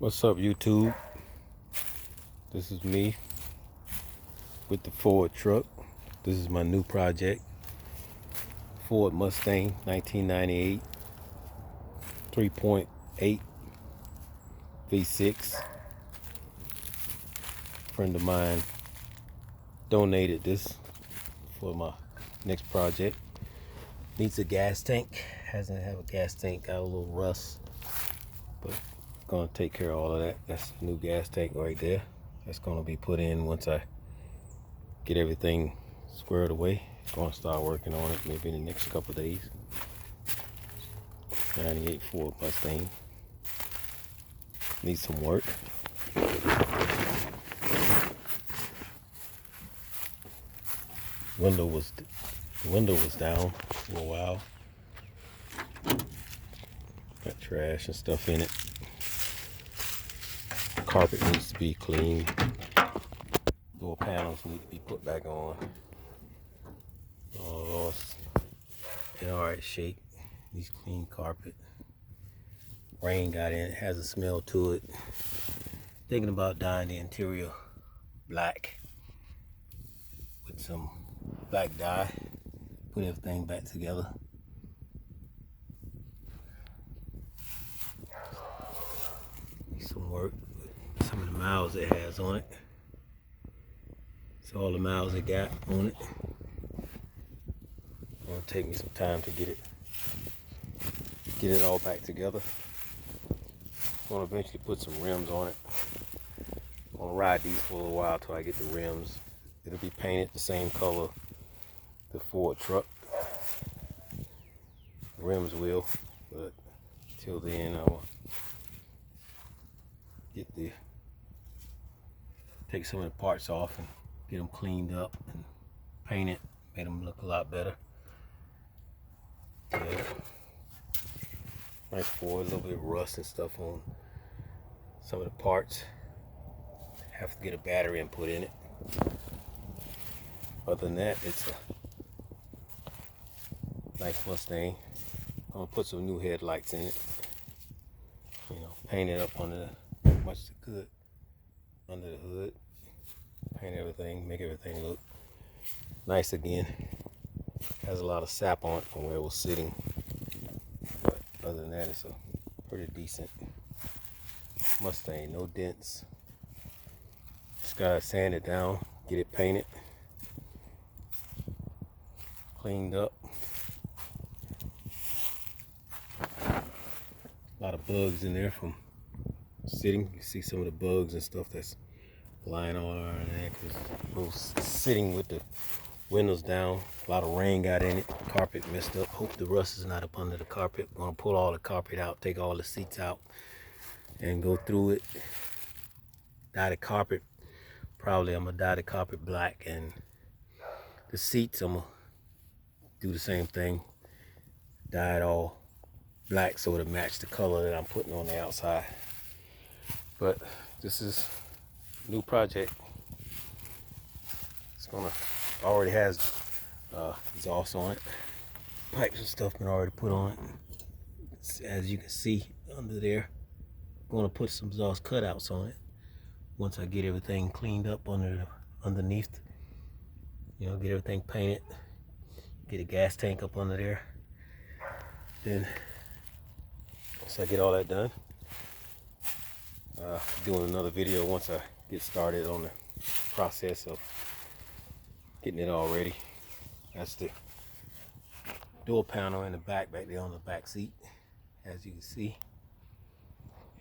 What's up, YouTube? This is me with the Ford truck. This is my new project, Ford Mustang 1998 3.8 V6. A friend of mine donated this for my next project. Needs a gas tank. Hasn't had a gas tank, got a little rust, but gonna take care of all of that. That's the new gas tank right there. That's gonna be put in once I get everything squared away. Gonna start working on it maybe in the next couple of days. 98 Ford Mustang needs some work. The window was down for a while. Got trash and stuff in it. Carpet needs to be cleaned. Door panels need to be put back on. Oh, it's in alright shape. Needs clean carpet. Rain got in it, has a smell to it. Thinking about dyeing the interior black with some black dye. Put everything back together. Need some work. Some of the miles it has on it. So all the miles it got on it. It'll take me some time to get it all back together. I'm gonna eventually put some rims on it. I'm gonna ride these for a little while till I get the rims. It'll be painted the same color the Ford truck. The rims will, but till then I'll take some of the parts off and get them cleaned up and paint it, make them look a lot better. Yeah. Nice Ford, a little bit of rust and stuff on some of the parts. Have to get a battery and put in it. Other than that, it's a nice Mustang. I'm gonna put some new headlights in it. Paint it up under much good under the hood. Paint everything, make everything look nice again. Has a lot of sap on it from where it was sitting. But other than that, it's a pretty decent Mustang, no dents. Just gotta sand it down, get it painted, cleaned up. A lot of bugs in there from sitting. You see some of the bugs and stuff that's lying all around there because it was sitting with the windows down. A lot of rain got in it. Carpet messed up. Hope the rust is not up under the carpet. I'm gonna pull all the carpet out, take all the seats out, and go through it. Dye the carpet. Probably I'm gonna dye the carpet black, and the seats I'm gonna do the same thing. Dye it all black so it'll match the color that I'm putting on the outside. But this is a new project. It's gonna already has exhaust on it. Pipes and stuff been already put on it. As you can see under there, I'm gonna put some exhaust cutouts on it once I get everything cleaned up underneath. Get everything painted, get a gas tank up under there. Then once I get all that done, doing another video once I get started on the process of getting it all ready. That's the door panel in the back there on the back seat, as you can see.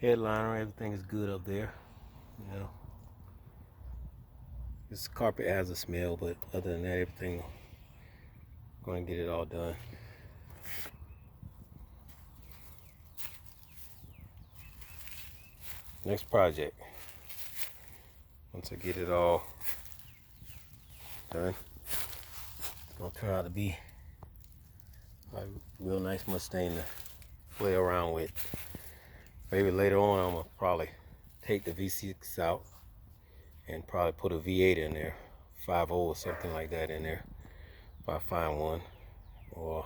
Headliner, everything is good up there. This carpet has a smell, but other than that, everything, I'm going to get it all done. Next project, once I get it all done, it's going to turn out to be a real nice Mustang to play around with. Maybe later on I'm going to probably take the V6 out and probably put a V8 in there, 5.0 or something like that in there, if I find one, or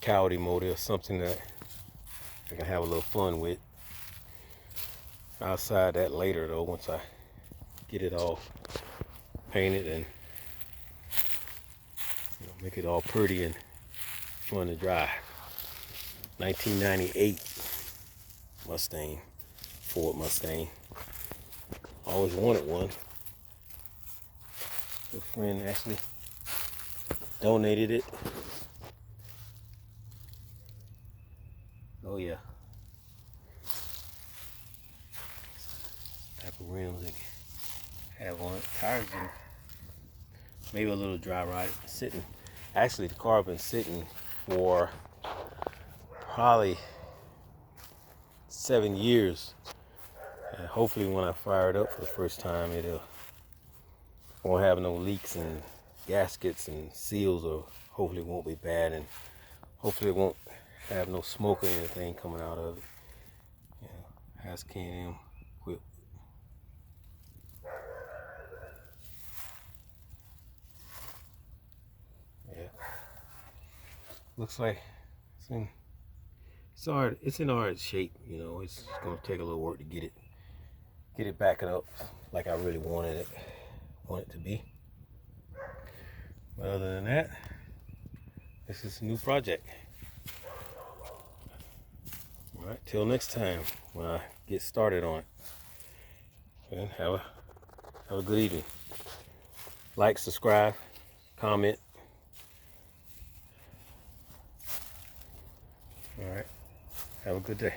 Coyote motor or something that I can have a little fun with. Outside that later though, once I get it all painted and make it all pretty and fun to drive. 1998 Mustang, Ford Mustang. Always wanted one. A friend actually donated it. Oh yeah. Type of rims they have on it. Tires and maybe a little dry ride. Sitting. Actually, the car been sitting for probably 7 years. And hopefully, when I fire it up for the first time, it won't have no leaks and gaskets and seals, or hopefully it won't be bad, and hopefully it won't have no smoke or anything coming out of it. Has K&M equipped. Yeah, looks like it's in alright shape. It's gonna take a little work to get it back up like I really want it to be. But other than that, this is a new project. All right, till next time when I get started on it. And have a good evening. Like, subscribe, comment. All right, have a good day.